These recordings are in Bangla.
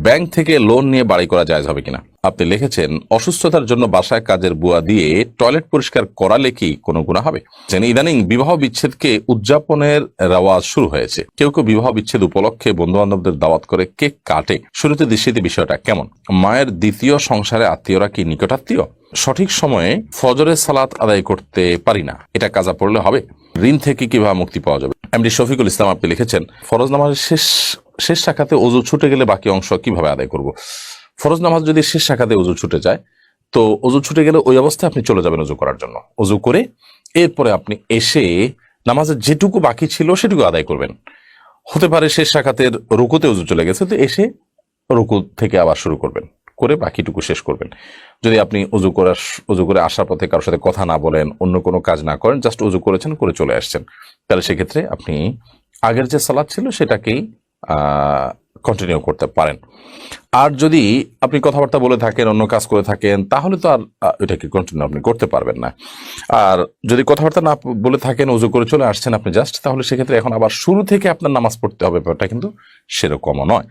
ব্যাংক থেকে লোন নিয়ে বাড়ি করা জায়েজ হবে কিনা। আপনি লিখেছেন, অসুস্থতার জন্য বাসায় কাজের বুয়া দিয়ে টয়লেট পরিষ্কার করালে কি কোনো গুনাহ হবে? ইদানিং বিবাহ বিচ্ছেদকে উদযাপনের রেওয়াজ শুরু হয়েছে। কেউ কেউ বিবাহ বিচ্ছেদ উপলক্ষে বন্ধু বান্ধবদের দাওয়াত করে কেক কাটে। শুরুতে দৃষ্টিতে বিষয়টা কেমন? মায়ের দ্বিতীয় সংসারে আত্মীয়রা কি নিকটাত্মীয়? সঠিক সময়ে ফজরের সালাত আদায় করতে পারি না, এটা কাজা পড়লে হবে? ঋণ থেকে কিভাবে মুক্তি পাওয়া যাবে? এমডি শফিকুল ইসলাম আপনি লিখেছেন, ফরজ নামাজের শেষ শাখাতে ওযু ছুটে গেলে বাকি অংশ কিভাবে আদায় করব? ফরজ নামাজ যদি শেষ শাখাতে ওযু ছুটে যায়, তো ওযু ছুটে গেলে ওই অবস্থায় আপনি চলে যাবেন ওযু করার জন্য। ওযু করে এরপরে আপনি এসে নামাজের যেটুকু বাকি ছিল সেটুকু আদায় করবেন। হতে পারে শেষ শাখাতের রুকুতে ওযু চলে গেছে, তো এসে রুকু থেকে আবার শুরু করবেন, করে বাকিটুকু শেষ করবেন। যদি আপনি ওযু করে আসার পথে কারোর সাথে কথা না বলেন, অন্য কোনো কাজ না করেন, জাস্ট ওযু করেছেন, করে চলে আসছেন, তাহলে সেক্ষেত্রে আপনি আগের যে সালাত ছিল সেটাকেই কন্টিনিউ করতে পারেন। আর যদি আপনি কথাবার্তা বলে থাকেন, অন্য কাজ করে থাকেন, তাহলে তো আর এটাকে কন্টিনিউ আপনি করতে পারবেন না। আর যদি কথাবার্তা না বলে থাকেন, ওযু করে চলে আসছেন আপনি জাস্ট, তাহলে সেক্ষেত্রে এখন আবার শুরু থেকে আপনার নামাজ পড়তে হবে, ব্যাপারটা কিন্তু সেরকমও নয়।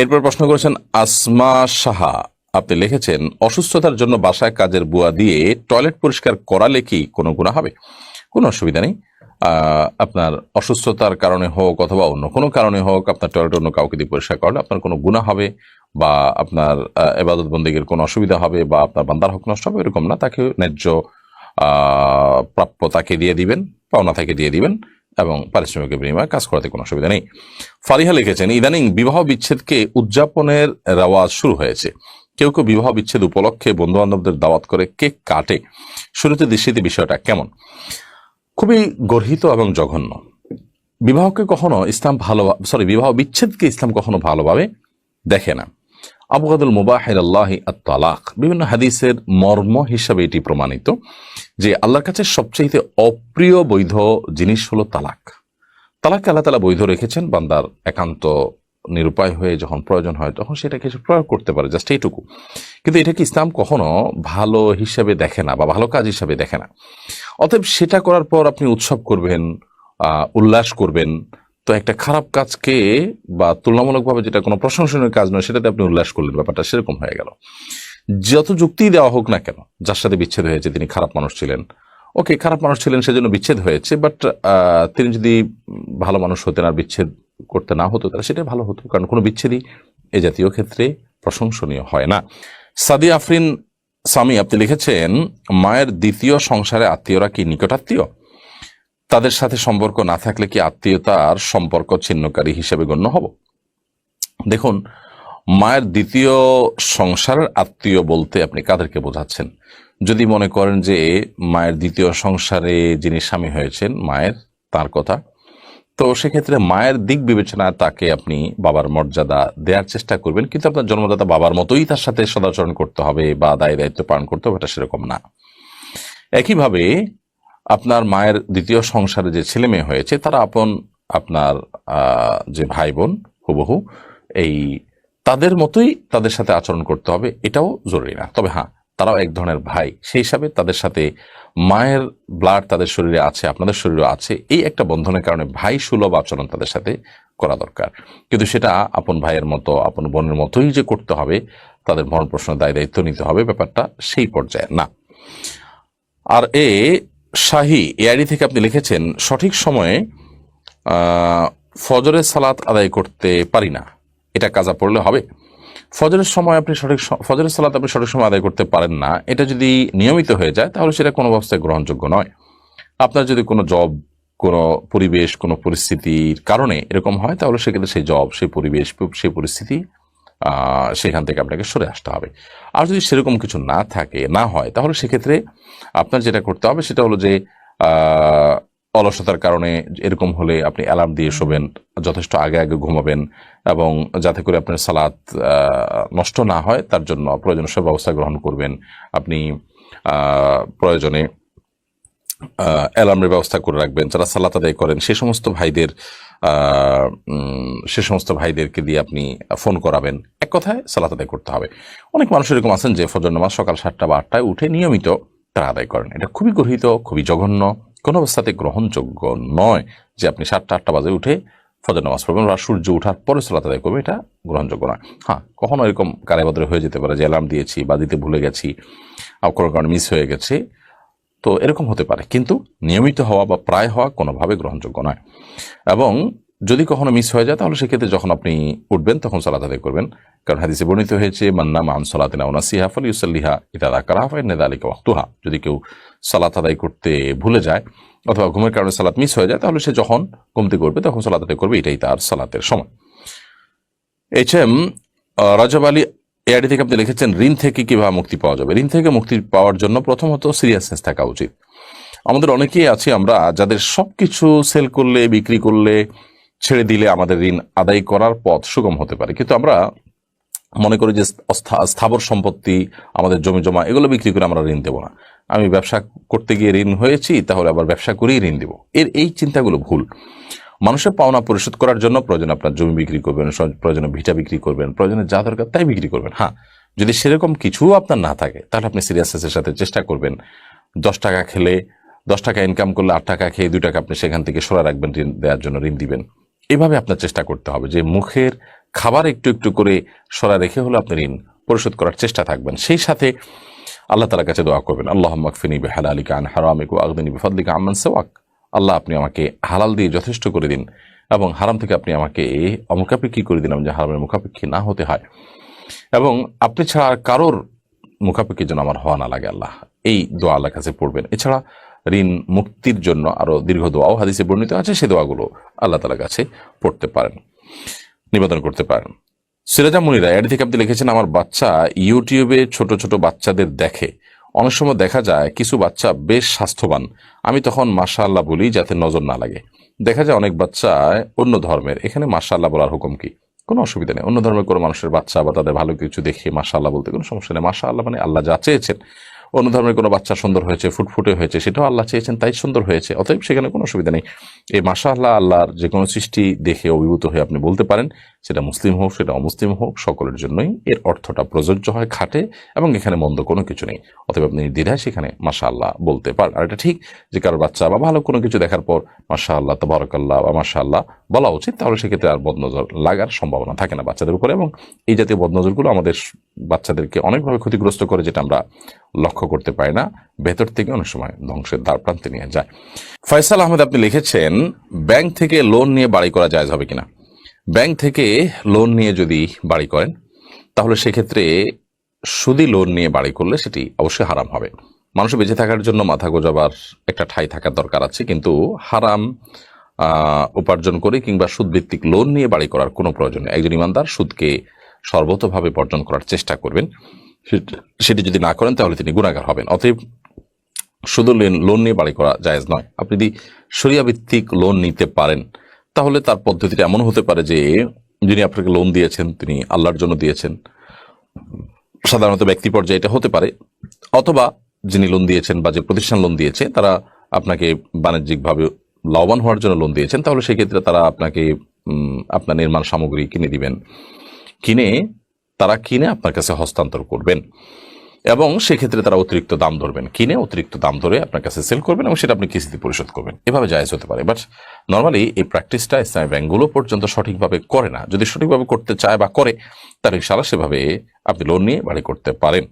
এরপর প্রশ্ন করেছেন আসমা সাহা, আপনি লিখেছেন, অসুস্থতার জন্য বাসায় কাজের বুয়া দিয়ে টয়লেট পরিষ্কার করালে কি কোনো গুনাহ হবে? কোনো অসুবিধা নেই। আপনার অসুস্থতার কারণে হোক অথবা অন্য কোনো কারণে হোক, আপনার টয়লেট অন্য কাউকে দিয়ে পরিষ্কার করলে আপনার কোনো গুনাহ হবে বা আপনার ইবাদত বন্দেগীর কোনো অসুবিধা হবে বা আপনার বান্দার হক নষ্ট হবে, এরকম না। তাকে ন্যায্য প্রাপ্য তাকে দিয়ে দিবেন, পাওনা তাকে দিয়ে দিবেন এবং পারিশ্রমিকের বিনিময়ে কাজ করাতে কোনো অসুবিধা নেই। ফারিহা লিখেছেন, ইদানিং বিবাহ বিচ্ছেদকে উদযাপনের রেওয়াজ শুরু হয়েছে। কেউ কেউ বিবাহ বিচ্ছেদ উপলক্ষে বন্ধু বান্ধবদের দাওয়াত করে কেক কাটে। শুরুতে দৃষ্টিতে বিষয়টা কেমন? খুবই গর্হিত এবং জঘন্য। বিবাহ বিচ্ছেদকে ইসলাম কখনো ভালোভাবে দেখে না। আবগাদুল মুবাহির আল্লাহি আত-তালাক, বিভিন্ন হাদিসের মর্ম হিসাবে এটি প্রমাণিত যে আল্লাহর কাছে সবচেয়ে অপ্রিয় বৈধ জিনিস হলো তালাক। তালাককে আল্লাহ তাআলা বৈধ রেখেছেন, বান্দার একান্ত নিরুপায় হয়ে যখন প্রয়োজন হয় তখন সেটাকে সে প্রয়োগ করতে পারে, জাস্ট এইটুকু। কিন্তু এটাকে ইসলাম কখনো ভালো হিসাবে দেখে না বা ভালো কাজ হিসাবে দেখে না। অতএব সেটা করার পর আপনি উৎসব করবেন, উল্লাস করবেন, তো একটা খারাপ কাজকে বা তুলনামূলকভাবে যেটা কোনো প্রশংসনীয় কাজ নয় সেটাতে আপনি উল্লাস করলেন, ব্যাপারটা সেরকম হয়ে গেল। যত যুক্তি দেওয়া হোক না কেন, যার সাথে বিচ্ছেদ হয়েছে তিনি খারাপ মানুষ ছিলেন, ওকে, খারাপ মানুষ ছিলেন সেজন্য বিচ্ছেদ হয়েছে, বাট তিনি যদি ভালো মানুষ হতেন আর বিচ্ছেদ করতে না হতো তাহলে সেটাই ভালো হতো, কারণ কোনো বিচ্ছেদই এ জাতীয় ক্ষেত্রে প্রশংসনীয় হয় না। সাদি আফরিন সামি আপনি লিখেছেন, মায়ের দ্বিতীয় সংসারে আত্মীয়রা কি নিকটাত্মীয়? তাদের সাথে সম্পর্ক না থাকলে কি আত্মীয়তার সম্পর্ক ছিন্নকারী হিসেবে গণ্য হব? দেখুন, মায়ের দ্বিতীয় সংসারের আত্মীয় বলতে আপনি কাদেরকে বোঝাচ্ছেন? যদি মনে করেন যে মায়ের দ্বিতীয় সংসারে যিনি স্বামী হয়েছেন মায়ের, তার কথা, তো সেক্ষেত্রে মায়ের দিক বিবেচনায় তাকে আপনি বাবার মর্যাদা দেওয়ার চেষ্টা করবেন, কিন্তু আপনার জন্মদাতা বাবার মতোই তার সাথে সদাচরণ করতে হবে বা দায়িত্ব পালন করতে হবে, এটা সেরকম না। একইভাবে আপনার মায়ের দ্বিতীয় সংসারে যে ছেলে মেয়ে হয়েছে তারা আপনার যে ভাই বোন হুবহু এই তাদের মতোই তাদের সাথে আচরণ করতে হবে, এটাও জরুরি না। তবে হ্যাঁ, তারাও এক ধরনের ভাই, সেই হিসাবে তাদের সাথে মায়ের ব্লাড তাদের শরীরে আছে, আপনাদের শরীরে আছে, এই একটা বন্ধনের কারণে ভাই সুলভ আচরণ তাদের সাথে করা দরকার। কিন্তু সেটা আপন ভাইয়ের মতো, আপন বোনের মতোই যে করতে হবে, তাদের ভরণ পোষণের দায়িত্ব নিতে হবে, ব্যাপারটা সেই পর্যায়ে না। আর শাহী এআইডি থেকে আপনি লিখেছেন, সঠিক সময়ে ফজরের সালাত আদায় করতে পারি না, এটা কাজা পড়লে হবে? ফজরের সালাত আপনি সঠিক সময় আদায় করতে পারেন না, এটা যদি নিয়মিত হয়ে যায় তাহলে সেটা কোনো অবস্থায় গ্রহণযোগ্য নয়। আপনার যদি কোনো জব, কোনো পরিবেশ, কোনো পরিস্থিতির কারণে এরকম হয়, তাহলে সেক্ষেত্রে সেই জব, সেই পরিবেশ, সেই পরিস্থিতি, সেখান থেকে আপনাকে সরে আসতে হবে। আর যদি সেরকম কিছু না হয় তাহলে সেক্ষেত্রে আপনার যেটা করতে হবে সেটা হলো যে অলসতার কারণে এরকম হলে আপনি অ্যালার্ম দিয়ে শোবেন, যথেষ্ট আগে ঘুমাবেন, এবং যাতে করে আপনার সালাত নষ্ট না হয় তার জন্য প্রয়োজনীয় সব ব্যবস্থা গ্রহণ করবেন। আপনি প্রয়োজনে অ্যালার্মের ব্যবস্থা করে রাখবেন। যারা সালাত আদায় করেন সে সমস্ত ভাইদেরকে দিয়ে আপনি ফোন করাবেন। এক কথায় সালাত আদায় করতে হবে। অনেক মানুষ এরকম আছেন যে ফজর নামাজ সকাল 7টা বা 8টায় উঠে নিয়মিত তারা আদায় করেন। এটা খুবই গর্হিত, খুবই জঘন্য, কোনো অবস্থাতে গ্রহণযোগ্য নয় যে আপনি 7টা 8টা বাজে উঠে ফজর নামাজ পড়বেন বা সূর্য ওঠার পরে সালাত আদায় করবে, এটা গ্রহণযোগ্য নয়। হ্যাঁ, কখনো এরকম কারাবদরে হয়ে যেতে পারে যে অ্যালার্ম দিয়েছি বা দিতে ভুলে গেছি, কোনো কারণে মিস হয়ে গেছে, তো এরকম হতে পারে, কিন্তু নিয়মিত হওয়া বা প্রায় হওয়া কোনোভাবে গ্রহণযোগ্য নয়। এবং যদি কখনো মিস হয়ে যায় তাহলে সেক্ষেত্রে যখন আপনি উঠবেন তখন সালাত আদায় করবেন, কারণ হাদিসে বর্ণিত হয়েছে মান্না মান সালাতিনা ওয়া নাসিহা ফালিউসাল্লিহা ইযা যাকারাহা ফাইন্না যালিকা ওয়াক্তুহা। যদি কেউ সালাত আদায় করতে ভুলে যায় অথবা ঘুমের কারণে সালাত মিস হয়ে যায়, তাহলে সে যখন ঘুম থেকে উঠবে তখন সালাত আদায় করবে, এটাই তার সালাতের সময়। HM রাজব আলী এআইডি থেকে আপনি লিখেছেন, ঋণ থেকে কিভাবে মুক্তি পাওয়া যাবে? ঋণ থেকে মুক্তি পাওয়ার জন্য প্রথমত সিরিয়াসনেস থাকা উচিত। আমাদের অনেকেই আছি আমরা যাদের সবকিছু সেল করলে, বিক্রি করলে, ছেড়ে দিলে আমাদের ঋণ আদায় করার পথ সুগম হতে পারে, কিন্তু আমরা মনে করি যে স্থাবর সম্পত্তি, আমাদের জমি জমা, এগুলো বিক্রি করে আমরা ঋণ দেবো না। আমি ব্যবসা করতে গিয়ে ঋণ হয়েছি, তাহলে আবার ব্যবসা করেই ঋণ দেবো। এই চিন্তাগুলো ভুল। মানুষের পাওনা পরিশোধ করার জন্য প্রয়োজনে আপনার জমি বিক্রি করবেন, প্রয়োজনে ভিটা বিক্রি করবেন, প্রয়োজনে যা দরকার তাই বিক্রি করবেন। হ্যাঁ, যদি সেরকম কিছু আপনার না থাকে তাহলে আপনি সিরিয়াসনেসের সাথে চেষ্টা করবেন 10 টাকা খেলে, 10 টাকা ইনকাম করলে 8 টাকা খেয়ে 2 টাকা আপনি সেখান থেকে সরা রাখবেন, ঋণ দেওয়ার জন্য ঋণ দিবেন। এভাবে আপনার চেষ্টা করতে হবে যে মুখের খাবার একটু একটু করে সরা রেখে হলে আপনি ঋণ পরিশোধ করার চেষ্টা থাকবেন। সেই সাথে আল্লাহ তাআলার কাছে দোয়া করবেন, আল্লাহুম্মা কফিনি বিহালালিকা আন হারামিকা ওয়া আগনিনি বিফাদলিকা আম্মান সিওয়াক। আল্লাহ, আপনি আমাকে হালাল দিয়ে যথেষ্ট করে দিন এবং হারাম থেকে আপনি আমাকে অমুখাপেক্ষী করে দিন, যে হারামের মুখাপেক্ষী না হতে হয়, এবং আপনি ছাড়া আর কারোর মুখাপেক্ষী যেন আমার হওয়া না লাগে। আল্লাহ, এই দোয়া আল্লাহর কাছে পড়বেন। এছাড়া ঋণ মুক্তির জন্য আরো দীর্ঘ দোয়াও হাদিসে বর্ণিত আছে, সেই দোয়াগুলো আল্লাহ তাআলার কাছে পড়তে পারেন, নিবেদন করতে পারেন। সিরাজা মুনিরা এর থেকে আপনি লিখেছেন, আমার বাচ্চা ইউটিউবে ছোট ছোট বাচ্চাদের দেখে, অনেক সময় দেখা যায় কিছু বাচ্চা বেশ স্বাস্থ্যবান, আমি তখন মাশাআল্লাহ বলি যাতে নজর না লাগে। দেখা যায় অনেক বাচ্চা অন্য ধর্মের, এখানে মাশাআল্লাহ বলার হুকুম কি? কোনো অসুবিধা নেই। অন্য ধর্মের কোনো মানুষের বাচ্চা বা তাদের ভালো কিছু দেখে মাশাআল্লাহ বলতে কোনো সমস্যা নেই। মাশাআল্লাহ মানে আল্লাহ যা চেয়েছেন। অন্য ধর্মের কোনো বাচ্চা সুন্দর হয়েছে, ফুটফুটে হয়েছে, সেটাও আল্লাহ চেয়েছেন তাই সুন্দর হয়েছে, অতএব সেখানে কোনো অসুবিধা নেই। এই মাশাআল্লাহ আল্লাহর যে কোনো সৃষ্টি দেখে অভিভূত হয়ে আপনি বলতে পারেন, সেটা মুসলিম হোক সেটা অমুসলিম হোক, সকলের জন্যই এর অর্থটা প্রযোজ্য হয়, খাটে, এবং এখানে মন্দ কোনো কিছু নেই। অতএব আপনি দ্বিধায় সেখানে মাশাআল্লাহ বলতে পারেন। আর এটা ঠিক যে কারোর বাচ্চা বা ভালো কোনো কিছু দেখার পর মাশাআল্লাহ, তাবারাকাল্লাহ বা মাশাআল্লাহ বলা উচিত, তাহলে সেক্ষেত্রে আর বদনজর লাগার সম্ভাবনা থাকে না বাচ্চাদের উপরে। এবং এই জাতীয় বদনজরগুলো আমাদের বাচ্চাদেরকে অনেকভাবে ক্ষতিগ্রস্ত করে, যেটা আমরা লক্ষ্য করতে পারি না, ভেতর থেকে অনেক সময় ধ্বংসের দ্বার প্রান্তে নিয়ে যায়। ফয়সাল আহমেদ আপনি লিখেছেন, ব্যাংক থেকে লোন নিয়ে বাড়ি করা জায়েজ হবে কিনা? ব্যাংক থেকে লোন নিয়ে যদি বাড়ি করেন তাহলে সেক্ষেত্রে সুদি লোন নিয়ে বাড়ি করলে সেটি অবশ্যই হারাম হবে। মানুষ বেঁচে থাকার জন্য মাথা গোজাবার একটা ঠাঁই থাকার দরকার আছে, কিন্তু হারাম উপার্জন করে কিংবা সুদভিত্তিক লোন নিয়ে বাড়ি করার কোনো প্রয়োজন নেই। একজন ইমানদার সুদকে সর্বতভাবে বর্জন করার চেষ্টা করবেন, সেটি যদি না করেন তাহলে তিনি গুনাহগার হবেন। অতএব শুধু লোন নিয়ে বাড়ি করা জায়েজ নয়। আপনি যদি শরিয়া ভিত্তিক লোন নিতে পারেন তাহলে তার পদ্ধতিটা এমন হতে পারে যে যিনি আপনাকে লোন দিয়েছেন তিনি আল্লাহর জন্য দিয়েছেন, সাধারণত ব্যক্তি পর্যায়ে এটা হতে পারে, অথবা যিনি লোন দিয়েছেন বা যে প্রতিষ্ঠান লোন দিয়েছে তারা আপনাকে বাণিজ্যিকভাবে লাভবান হওয়ার জন্য লোন দিয়েছেন, তাহলে সেক্ষেত্রে তারা আপনাকে আপনার নির্মাণ সামগ্রী কিনে দিবেন, কিনে আপনার কাছে হস্তান্তর করবেন, এবং সেক্ষেত্রে তারা অতিরিক্ত দাম ধরবেন, কিনে অতিরিক্ত দাম ধরে আপনার কাছে সেল করবেন এবং সেটা আপনি কিস্তিতে পরিশোধ করবেন। এভাবে জায়েজ হতে পারে, বাট নর্মালি এই প্র্যাকটিসটা ইসলামী ব্যাংকগুলো পর্যন্ত সঠিকভাবে করে না। যদি সঠিকভাবে করতে চায় বা করে, তাহলে ইনশাআল্লাহ সেভাবে আপনি লোন নিয়ে বাড়ি করতে পারেন।